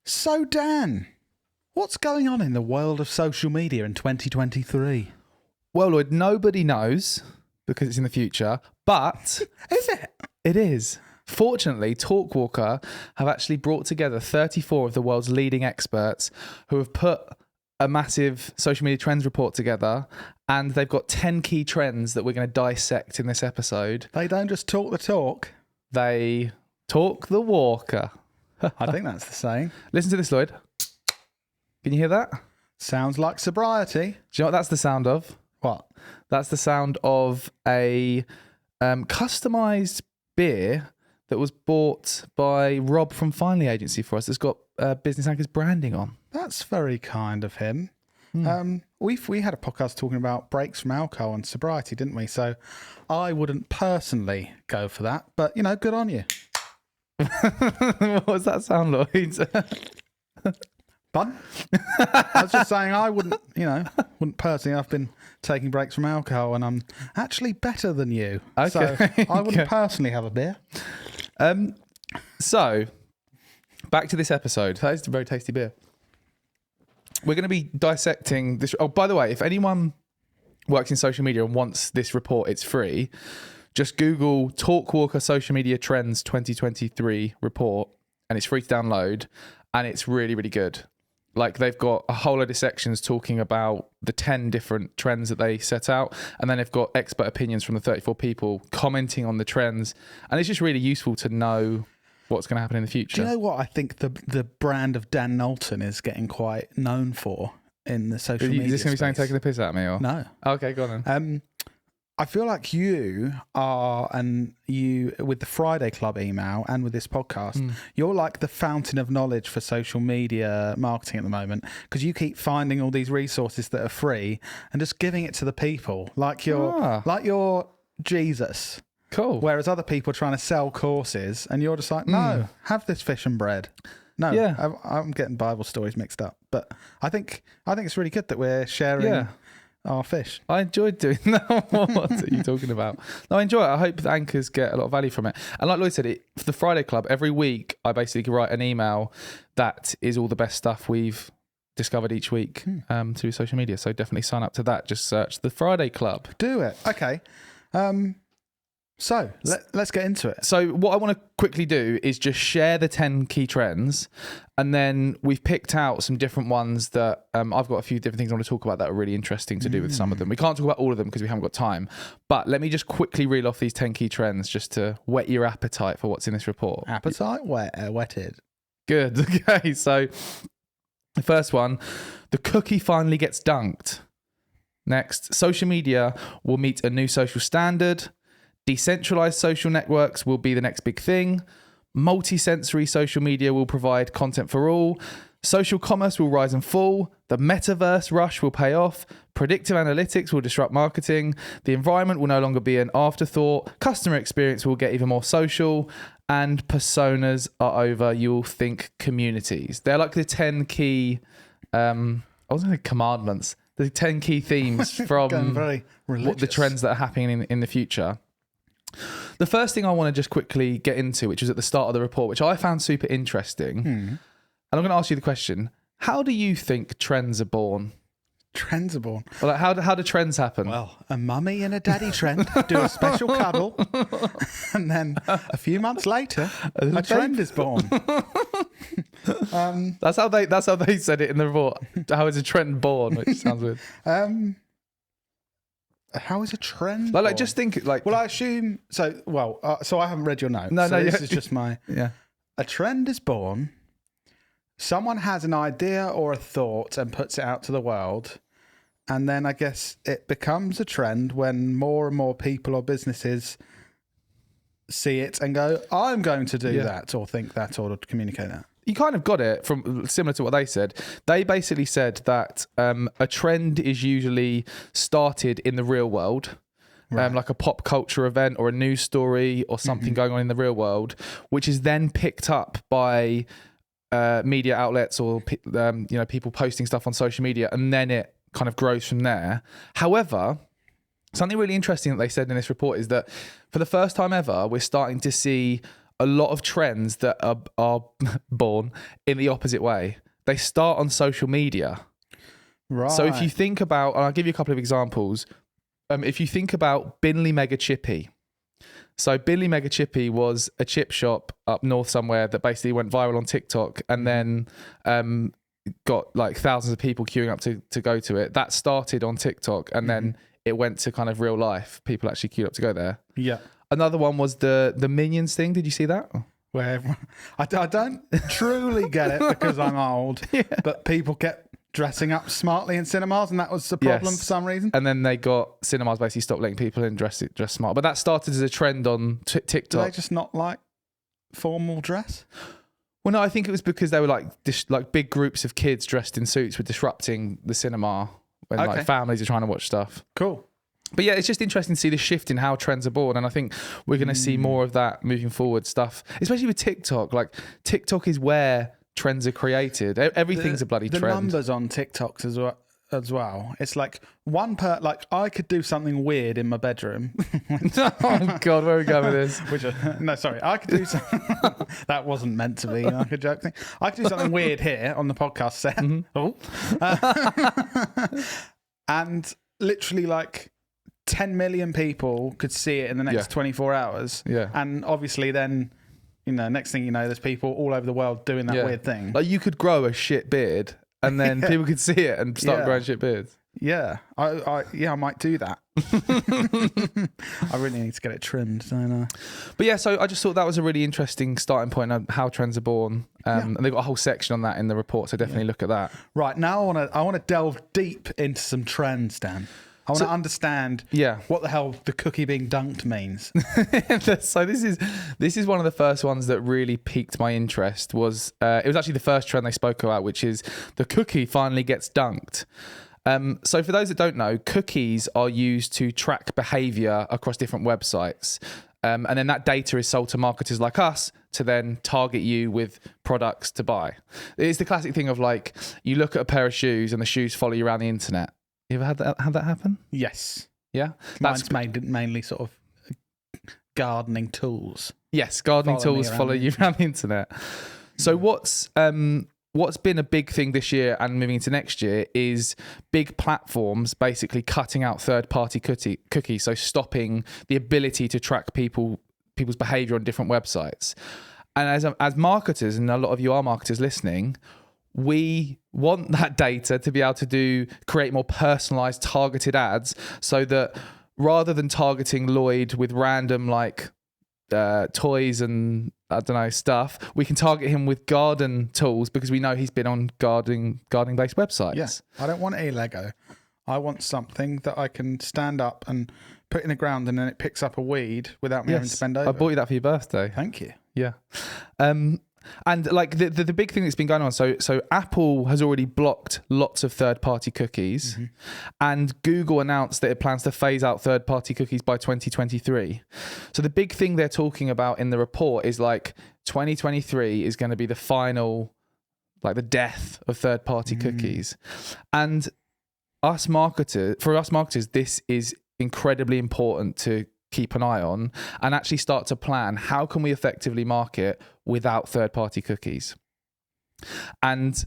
So, Dan, what's going on in the world of social media in 2023? Well, Lloyd, nobody knows because it's in the future, but... Is it? It is. Fortunately, Talkwalker have actually brought together 34 of the world's leading experts who have put a massive social media trends report together, and they've got 10 key trends that we're going to dissect in this episode. They don't just talk the talk. They talk the walker. I think that's the saying. Listen to this, Lloyd. Can you hear that? Sounds like sobriety. Do you know what that's the sound of? What? That's the sound of a customised beer that was bought by Rob from Finally Agency for us. It's got Business Anchor's branding on. That's very kind of him. We had a podcast talking about breaks from alcohol and sobriety, didn't we? So I wouldn't personally go for that, but, you know, good on you. What was that sound, Lloyd? Pardon? I was just saying I wouldn't personally. I've been taking breaks from alcohol and I'm actually better than you. Okay. So I wouldn't personally have a beer. So, back to this episode. That is a very tasty beer. We're going to be dissecting this. Oh, by the way, if anyone works in social media and wants this report, it's free. Just Google Talkwalker Social Media Trends 2023 report and it's free to download and it's really, really good. Like they've got a whole load of sections talking about the 10 different trends that they set out. And then they've got expert opinions from the 34 people commenting on the trends. And it's just really useful to know what's going to happen in the future. Do you know what I think the brand of Dan Knowlton is getting quite known for in the social media Is this going to be saying space? taking the piss out of me? Or? No. Okay, go on then. I feel like you are, and you with the Friday Club email and with this podcast, you're like the fountain of knowledge for social media marketing at the moment because you keep finding all these resources that are free and just giving it to the people like you're Jesus. Cool. Whereas other people are trying to sell courses and you're just like, no, have this fish and bread. No, Yeah. I'm getting Bible stories mixed up, but I think it's really good that we're sharing our fish. I enjoyed doing that. What are you talking about? No, I enjoy it. I hope the anchors get a lot of value from it. And like Lloyd said, for the Friday Club, every week I basically write an email that is all the best stuff we've discovered each week through social media. So definitely sign up to that. Just search the Friday Club. Do it. Okay. So let's get into it. So what I want to quickly do is just share the 10 key trends. And then we've picked out some different ones that I've got a few different things I want to talk about that are really interesting to do with some of them. We can't talk about all of them because we haven't got time. But let me just quickly reel off these 10 key trends just to whet your appetite for what's in this report. Appetite whetted. Good. Okay. So the first one, the cookie finally gets dunked. Next, social media will meet a new social standard. Decentralized social networks will be the next big thing. Multi-sensory social media will provide content for all. Social commerce will rise and fall. The metaverse rush will pay off. Predictive analytics will disrupt marketing. The environment will no longer be an afterthought. Customer experience will get even more social. And personas are over. You'll think communities. They're like the 10 key, I was going to say commandments. The 10 key themes from what the trends that are happening in the future. The first thing I want to just quickly get into, which was at the start of the report, which I found super interesting, and I'm going to ask you the question, how do you think trends are born? Trends are born? Or like, how do trends happen? Well, a mummy and a daddy trend do a special cuddle, and then a few months later, a trend is born. That's how they said it in the report. How is a trend born? Which sounds weird. How is a trend born? Like just think like. Well, I assume so. Well, so I haven't read your notes. No, this is just my. Yeah. A trend is born. Someone has an idea or a thought and puts it out to the world, and then I guess it becomes a trend when more and more people or businesses see it and go, "I'm going to do that," or think that, or communicate that. You kind of got it from similar to what they said. They basically said that a trend is usually started in the real world, like a pop culture event or a news story or something going on in the real world, which is then picked up by media outlets or people posting stuff on social media, and then it kind of grows from there. However, something really interesting that they said in this report is that for the first time ever, we're starting to see a lot of trends that are born in the opposite way. They start on social media. Right. So if you think about, and I'll give you a couple of examples. If you think about Binley Mega Chippy. So Binley Mega Chippy was a chip shop up north somewhere that basically went viral on TikTok and then got like thousands of people queuing up to go to it. That started on TikTok and then it went to kind of real life. People actually queued up to go there. Yeah. Another one was the Minions thing. Did you see that? Where I don't truly get it because I'm old, but people kept dressing up smartly in cinemas, and that was the problem for some reason. And then they got cinemas basically stopped letting people in dress smart. But that started as a trend on TikTok. Do they just not like formal dress? Well, no, I think it was because they were like big groups of kids dressed in suits were disrupting the cinema when like families are trying to watch stuff. Cool. But yeah, it's just interesting to see the shift in how trends are born. And I think we're going to see more of that moving forward stuff, especially with TikTok. Like TikTok is where trends are created. Everything's a bloody trend. The numbers on TikToks as well. It's like like I could do something weird in my bedroom. Oh God, where are we going with this? No, sorry. I could do something. That wasn't meant to be like a joke thing. I could do something weird here on the podcast set. And literally like 10 million people could see it in the next 24 hours. Yeah. And obviously then, next thing you know, there's people all over the world doing that weird thing. Like you could grow a shit beard and then people could see it and start growing shit beards. Yeah. I might do that. I really need to get it trimmed, don't I? But yeah, so I just thought that was a really interesting starting point on how trends are born. And they've got a whole section on that in the report, so definitely look at that. Right. Now I want to delve deep into some trends, Dan. I want to understand what the hell the cookie being dunked means. So this is one of the first ones that really piqued my interest. It was actually the first trend they spoke about, which is the cookie finally gets dunked. So for those that don't know, cookies are used to track behavior across different websites. And then that data is sold to marketers like us to then target you with products to buy. It's the classic thing of like, you look at a pair of shoes and the shoes follow you around the internet. You ever had that happen? Yes. Yeah? Mine's mainly sort of gardening tools. Yes, gardening tools follow you around the internet. So what's been a big thing this year and moving into next year is big platforms basically cutting out third-party cookies, so stopping the ability to track people's behavior on different websites. And as marketers, and a lot of you are marketers listening, we want that data to be able to create more personalized, targeted ads so that rather than targeting Lloyd with random like toys and I don't know stuff, we can target him with garden tools because we know he's been on gardening based websites. Yes, I don't want a Lego. I want something that I can stand up and put in the ground and then it picks up a weed without me having to bend over. I bought you that for your birthday. Thank you. Yeah. And like the big thing that's been going on, so Apple has already blocked lots of third-party cookies, and Google announced that it plans to phase out third-party cookies by 2023. So the big thing they're talking about in the report is like 2023 is going to be the final, like the death of third-party cookies. And for us marketers, this is incredibly important to keep an eye on and actually start to plan how can we effectively market without third-party cookies. And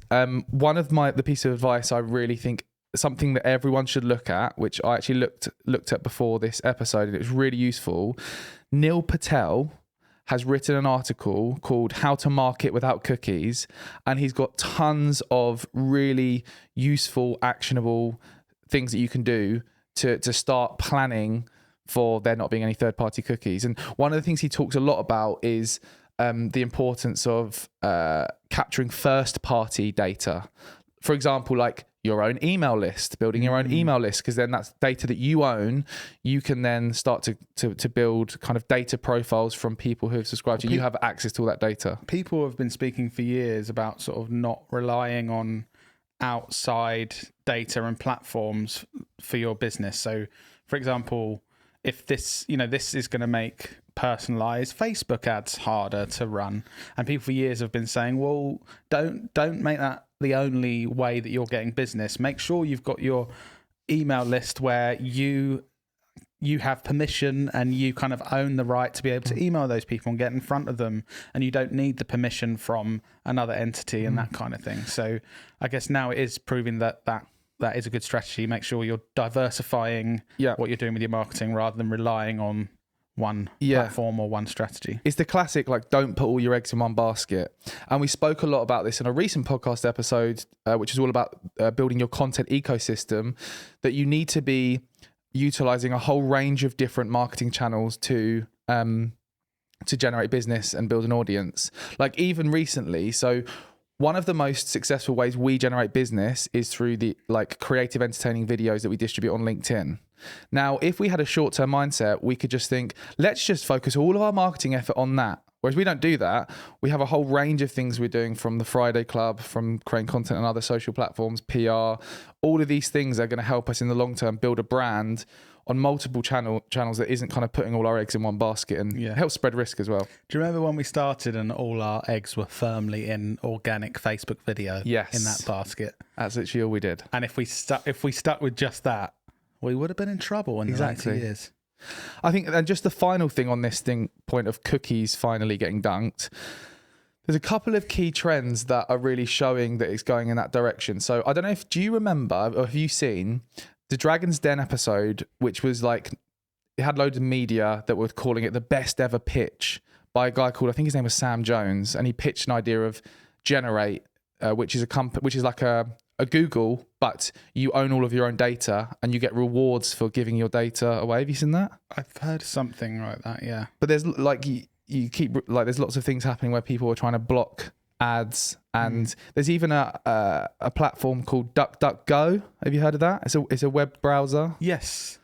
one of the piece of advice I really think something that everyone should look at, which I actually looked at before this episode and it was really useful. Neil Patel has written an article called How to Market Without Cookies, and he's got tons of really useful, actionable things that you can do to start planning for there not being any third-party cookies. And one of the things he talks a lot about is the importance of capturing first-party data. For example, like your own email list, building your own email list, because then that's data that you own. You can then start to build kind of data profiles from people who have subscribed to you. You have access to all that data. People have been speaking for years about sort of not relying on outside data and platforms for your business. So, for example, if this is going to make personalized Facebook ads harder to run, and people for years have been saying, well, don't make that the only way that you're getting business. Make sure you've got your email list where you you have permission and you kind of own the right to be able to email those people and get in front of them, and you don't need the permission from another entity and that kind of thing. So I guess now it is proving that is a good strategy. Make sure you're diversifying what you're doing with your marketing rather than relying on one platform or one strategy. It's the classic, like, don't put all your eggs in one basket. And we spoke a lot about this in a recent podcast episode, which is all about building your content ecosystem, that you need to be utilizing a whole range of different marketing channels to generate business and build an audience. Like, even recently, so one of the most successful ways we generate business is through the like creative entertaining videos that we distribute on LinkedIn. Now, if we had a short-term mindset, we could just think, let's just focus all of our marketing effort on that. Whereas we don't do that. We have a whole range of things we're doing, from the Friday Club, from creating content on other social platforms, PR. All of these things are going to help us in the long term build a brand on multiple channels that isn't kind of putting all our eggs in one basket, and helps spread risk as well. Do you remember when we started and all our eggs were firmly in organic Facebook video in that basket? That's literally all we did. And if we stuck with just that, we would have been in trouble in the later years. I think, and just the final thing on this point of cookies finally getting dunked, there's a couple of key trends that are really showing that it's going in that direction. So I don't know do you remember, or have you seen the Dragon's Den episode, which was like, it had loads of media that were calling it the best ever pitch by a guy called, I think his name was Sam Jones, and he pitched an idea of Generate, which is like a Google, but you own all of your own data and you get rewards for giving your data away. Have you seen that? I've heard something like that, yeah. But there's like, you keep, like, there's lots of things happening where people are trying to block ads, and there's even a platform called DuckDuckGo. Have you heard of that? It's a web browser. Yes.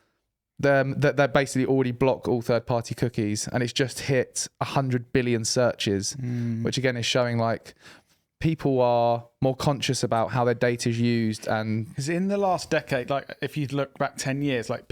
That they basically already block all third-party cookies, and it's just hit 100 billion searches, which again is showing like people are more conscious about how their data is used. And because in the last decade, like if you look back 10 years, like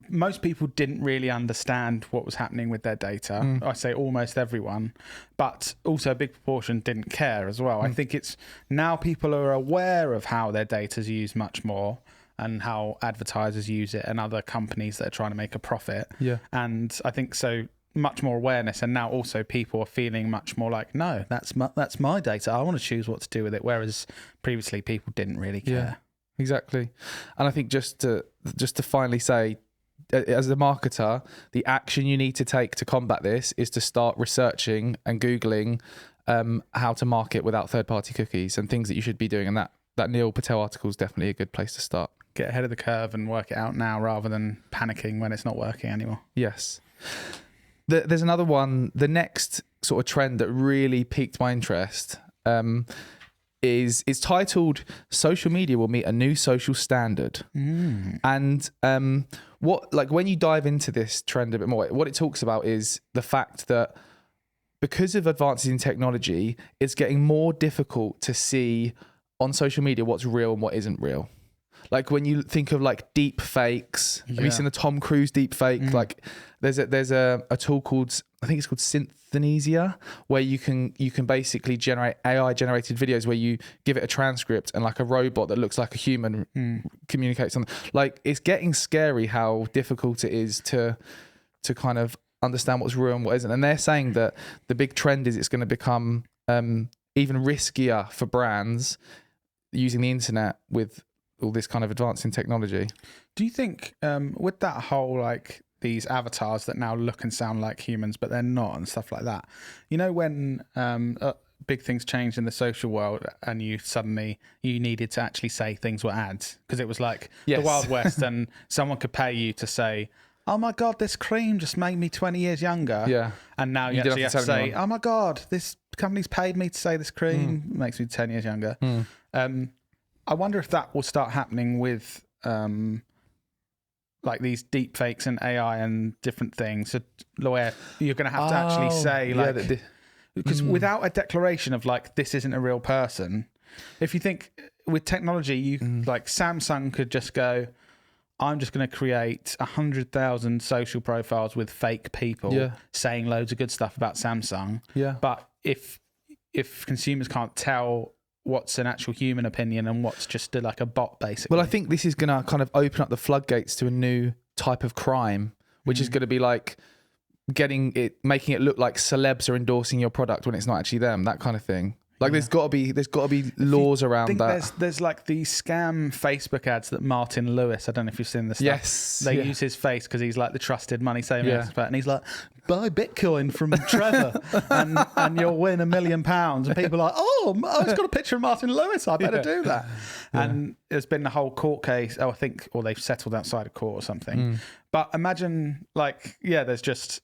most people didn't really understand what was happening with their data. I say almost everyone, but also a big proportion didn't care as well. I think it's now people are aware of how their data is used much more, and how advertisers use it and other companies that are trying to make a profit. Yeah. And I think so much more awareness, and now also people are feeling much more like, no, that's my data. I want to choose what to do with it. Whereas previously people didn't really care. Yeah, exactly. And I think just to finally say, as a marketer, the action you need to take to combat this is to start researching and Googling how to market without third-party cookies and things that you should be doing. And that Neil Patel article is definitely a good place to start. Get ahead of the curve and work it out now rather than panicking when it's not working anymore. Yes. There's another one. The next sort of trend that really piqued my interest is titled "Social Media Will Meet a New Social Standard." And when you dive into this trend a bit more, what it talks about is the fact that because of advances in technology, it's getting more difficult to see on social media what's real and what isn't real. Like when you think of like deep fakes, have you seen the Tom Cruise deep fake? Like there's a tool called, I think it's called Synthesia, where you can basically generate AI generated videos where you give it a transcript and like a robot that looks like a human communicates on. Like it's getting scary how difficult it is to kind of understand what's real and what isn't. And they're saying that the big trend is it's going to become even riskier for brands using the internet with all this kind of advance in technology. Do you think with that whole like these avatars that now look and sound like humans but they're not and stuff like that, you know, when big things changed in the social world and you needed to actually say things were ads because it was like the Wild West and someone could pay you to say, oh my God, this cream just made me 20 years younger. Yeah. And now you actually have to say, oh my God, this company's paid me to say this cream makes me 10 years younger. I wonder if that will start happening with like these deep fakes and AI and different things. So where you're going to have to actually say like, because without a declaration of like, this isn't a real person, if you think with technology, you like Samsung could just go, I'm just going to create 100,000 social profiles with fake people saying loads of good stuff about Samsung. Yeah. But if consumers can't tell what's an actual human opinion and what's just like a bot, basically. Well, I think this is going to kind of open up the floodgates to a new type of crime, which is going to be like making it look like celebs are endorsing your product when it's not actually them, that kind of thing. Like there's got to be laws around that. There's like the scam Facebook ads that Martin Lewis, I don't know if you've seen this stuff. Yes. They use his face because he's like the trusted money saving expert, and he's like, buy Bitcoin from Trevor and you'll win £1 million. And people are like, oh, it's got a picture of Martin Lewis, I better do that. And there's been the whole court case, or they've settled outside of court or something. But imagine there's just,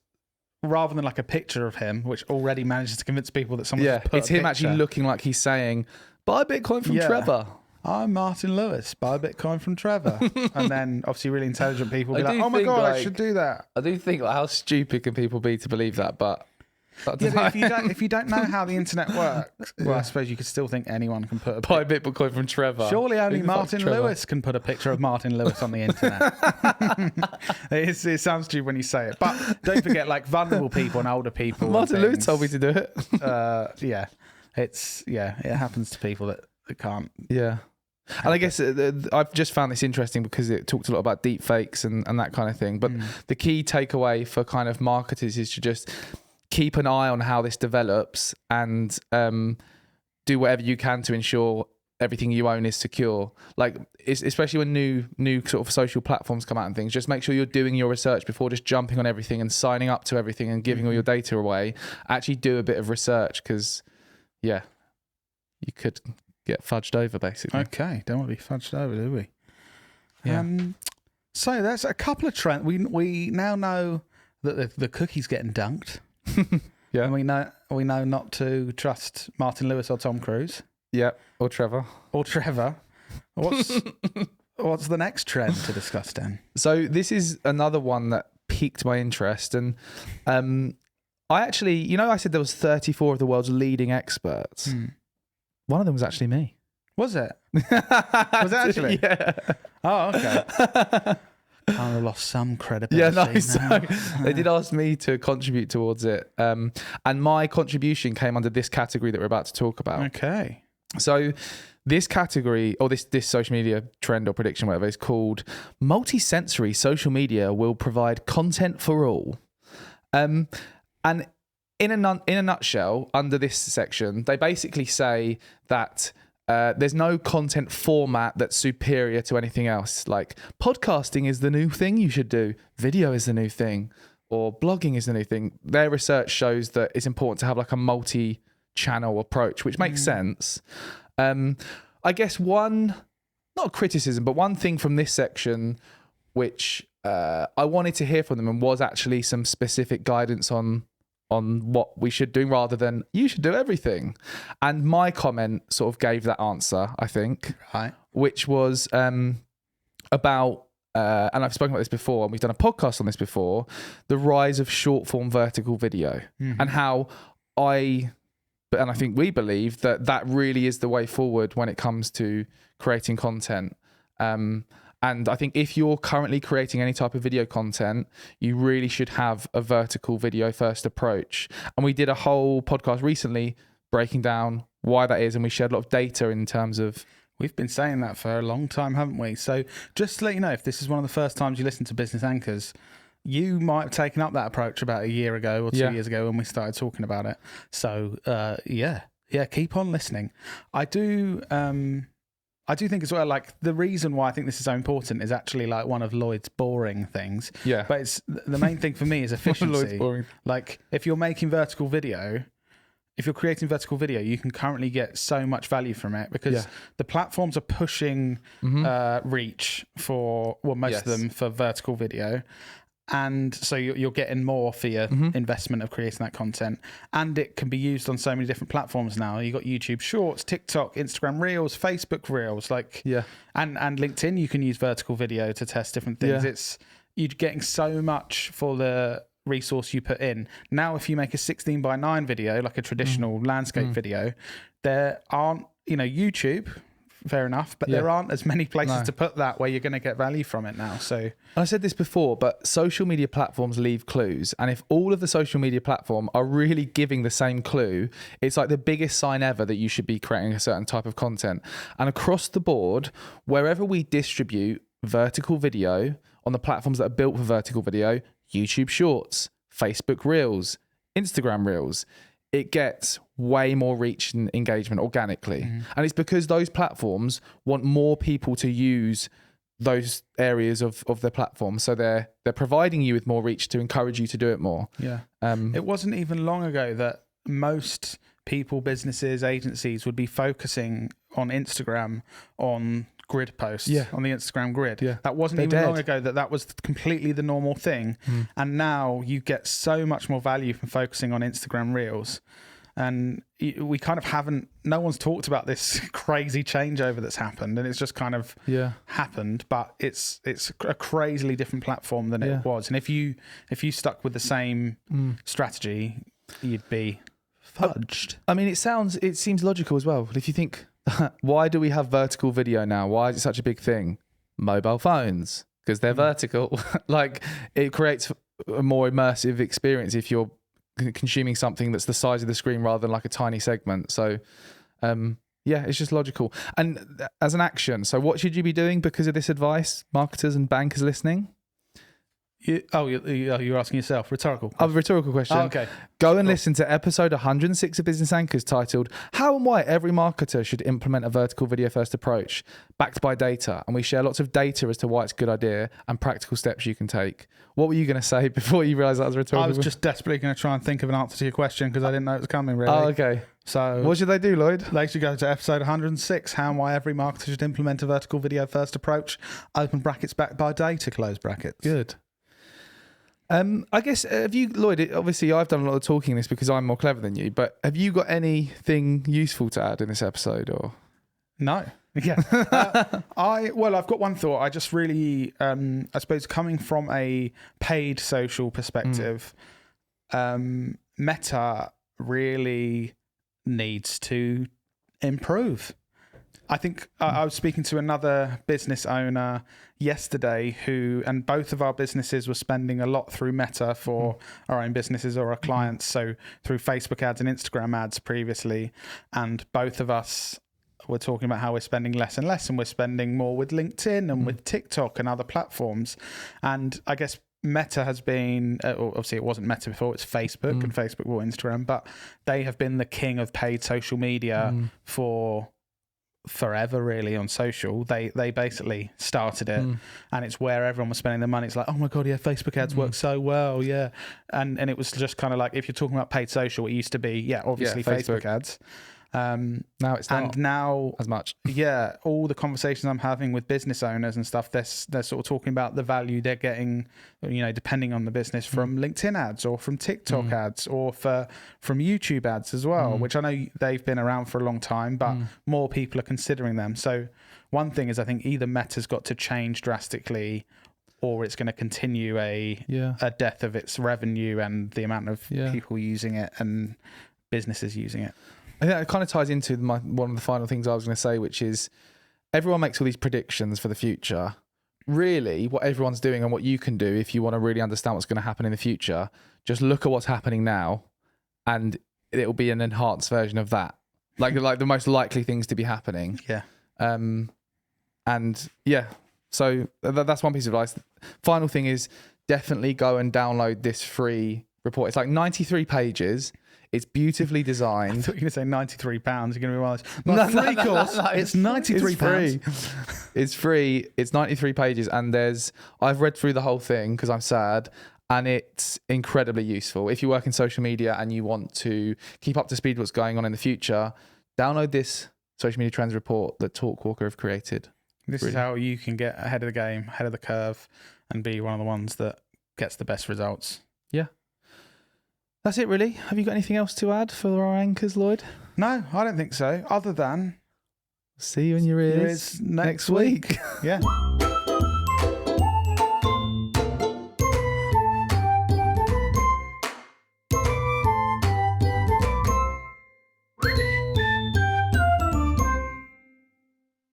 rather than like a picture of him, which already manages to convince people that someone's put it's him actually looking like he's saying, buy Bitcoin from Trevor. I'm Martin Lewis, buy Bitcoin from Trevor. And then obviously really intelligent people will be like, oh my God, I should do that. I do think, like, how stupid can people be to believe that? But if you don't know how the internet works, well, I suppose you could still think anyone can put buy Bitcoin from Trevor. Surely only Martin Lewis can put a picture of Martin Lewis on the internet. It sounds stupid when you say it, but don't forget, like, vulnerable people and older people. Martin Lewis told me to do it. It happens to people that can't. Yeah. And I guess I've just found this interesting because it talked a lot about deep fakes and that kind of thing. But the key takeaway for kind of marketers is to just keep an eye on how this develops and do whatever you can to ensure everything you own is secure. Like, especially when new sort of social platforms come out and things, just make sure you're doing your research before just jumping on everything and signing up to everything and giving all your data away. Actually do a bit of research because, you could get fudged over, basically. Okay, don't want to be fudged over, do we? Yeah. So there's a couple of trends. We now know that the cookie's getting dunked. Yeah. And we know not to trust Martin Lewis or Tom Cruise. Yeah. Or Trevor. What's the next trend to discuss, Dan? So this is another one that piqued my interest, and I actually, I said there was 34 of the world's leading experts. One of them was actually me. Was it? Was it actually? Yeah. Oh, okay. Kind of lost some credibility. Yeah, no. So they did ask me to contribute towards it, and my contribution came under this category that we're about to talk about. Okay. So this category, or this social media trend or prediction, whatever, is called multi-sensory social media will provide content for all. And in a nutshell, under this section, they basically say that there's no content format that's superior to anything else. Like, podcasting is the new thing you should do. Video is the new thing. Or blogging is the new thing. Their research shows that it's important to have like a multi-channel approach, which makes sense. I guess not a criticism, but one thing from this section, which I wanted to hear from them, and was actually some specific guidance on what we should do rather than you should do everything. And my comment sort of gave that answer, I think, right, which was about, and I've spoken about this before, and we've done a podcast on this before, the rise of short form vertical video, and how I think we believe that really is the way forward when it comes to creating content. And I think if you're currently creating any type of video content, you really should have a vertical video first approach. And we did a whole podcast recently breaking down why that is, and we shared a lot of data in terms of... We've been saying that for a long time, haven't we? So just to let you know, if this is one of the first times you listen to Business Anchors, you might have taken up that approach about a year ago or 2 years ago when we started talking about it. So keep on listening. I do think as well, like, the reason why I think this is so important is actually like one of Lloyd's boring things. Yeah. But it's the main thing for me is efficiency. Like, if you're making vertical video, if you're creating vertical video, you can currently get so much value from it because the platforms are pushing reach for, well, most of them for vertical video. And so you're getting more for your investment of creating that content. And it can be used on so many different platforms now. You've got YouTube Shorts, TikTok, Instagram Reels, Facebook Reels, and LinkedIn. You can use vertical video to test different things. You're getting so much for the resource you put in. Now, if you make a 16:9 video, like a traditional landscape video, there aren't, YouTube, fair enough. But Yeah. there aren't as many places No. to put that where you're going to get value from it now. So I said this before, but social media platforms leave clues. And if all of the social media platform are really giving the same clue, it's like the biggest sign ever that you should be creating a certain type of content. And across the board, wherever we distribute vertical video on the platforms that are built for vertical video, YouTube Shorts, Facebook Reels, Instagram Reels, it gets way more reach and engagement organically. And it's because those platforms want more people to use those areas of their platform. So they're providing you with more reach to encourage you to do it more. yeah, it wasn't even long ago that most people, businesses, agencies would be focusing on Instagram on grid posts on the Instagram grid. Yeah. That wasn't They're even long dead. ago that was completely the normal thing. And now you get so much more value from focusing on Instagram Reels. And we kind of haven't, no one's talked about this crazy changeover that's happened, and it's just kind of happened, but it's a crazily different platform than it was. And if you stuck with the same strategy, you'd be fudged. I mean, it seems logical as well. If you think, why do we have vertical video now? Why is it such a big thing? Mobile phones, because they're vertical. Like, it creates a more immersive experience if you're consuming something that's the size of the screen rather than like a tiny segment. So yeah, it's just logical. And as an action, so what should you be doing because of this advice, marketers and bankers listening? You're asking yourself. Rhetorical. A rhetorical question. Oh, okay. Go and listen to episode 106 of Business Anchors titled How and Why Every Marketer Should Implement a Vertical Video First Approach, backed by data. And we share lots of data as to why it's a good idea and practical steps you can take. What were you going to say before you realised that was rhetorical? I was just desperately going to try and think of an answer to your question because I didn't know it was coming, really. Oh, okay. So what should they do, Lloyd? they should go to episode 106, How and Why Every Marketer Should Implement a Vertical Video First Approach, open brackets, backed by data, close brackets. Good. I guess, have you, Lloyd, obviously I've done a lot of talking in this because I'm more clever than you, but have you got anything useful to add in this episode? Or No. Yeah. I've got one thought. I just really, I suppose coming from a paid social perspective, Meta really needs to improve. I think I was speaking to another business owner yesterday and both of our businesses were spending a lot through Meta for our own businesses or our clients. So through Facebook ads and Instagram ads previously. And both of us were talking about how we're spending less and less, and we're spending more with LinkedIn and with TikTok and other platforms. And I guess Meta has been, obviously it wasn't Meta before, it's Facebook and Facebook bought Instagram, but they have been the king of paid social media for forever, really, on social. They basically started it, and it's where everyone was spending their money. It's like, oh my god, yeah, Facebook ads work so well, yeah. And it was just kind of like, if you're talking about paid social, it used to be, obviously Facebook ads. now it's not and now as much. Yeah, all the conversations I'm having with business owners and stuff, they're sort of talking about the value they're getting, depending on the business, from LinkedIn ads or from TikTok ads or from YouTube ads as well, which I know they've been around for a long time, but more people are considering them. So one thing is, I think either Meta's got to change drastically, or it's going to continue a death of its revenue and the amount of people using it and businesses using it. I think that kind of ties into one of the final things I was going to say, which is everyone makes all these predictions for the future. Really, what everyone's doing and what you can do if you want to really understand what's going to happen in the future, just look at what's happening now, and it'll be an enhanced version of that, like the most likely things to be happening. Yeah. So that's one piece of advice. Final thing is definitely go and download this free report. It's like 93 pages. It's beautifully designed. I thought you were going to say £93. You're going to be honest. Free course. It's £93. It's free. It's 93 pages, and I've read through the whole thing because I'm sad, and it's incredibly useful. If you work in social media and you want to keep up to speed with what's going on in the future, download this social media trends report that Talkwalker have created. This is how you can get ahead of the game, ahead of the curve, and be one of the ones that gets the best results. Yeah. That's it, really. Have you got anything else to add for our anchors, Lloyd? No, I don't think so. Other than see you in your ears next week. Yeah.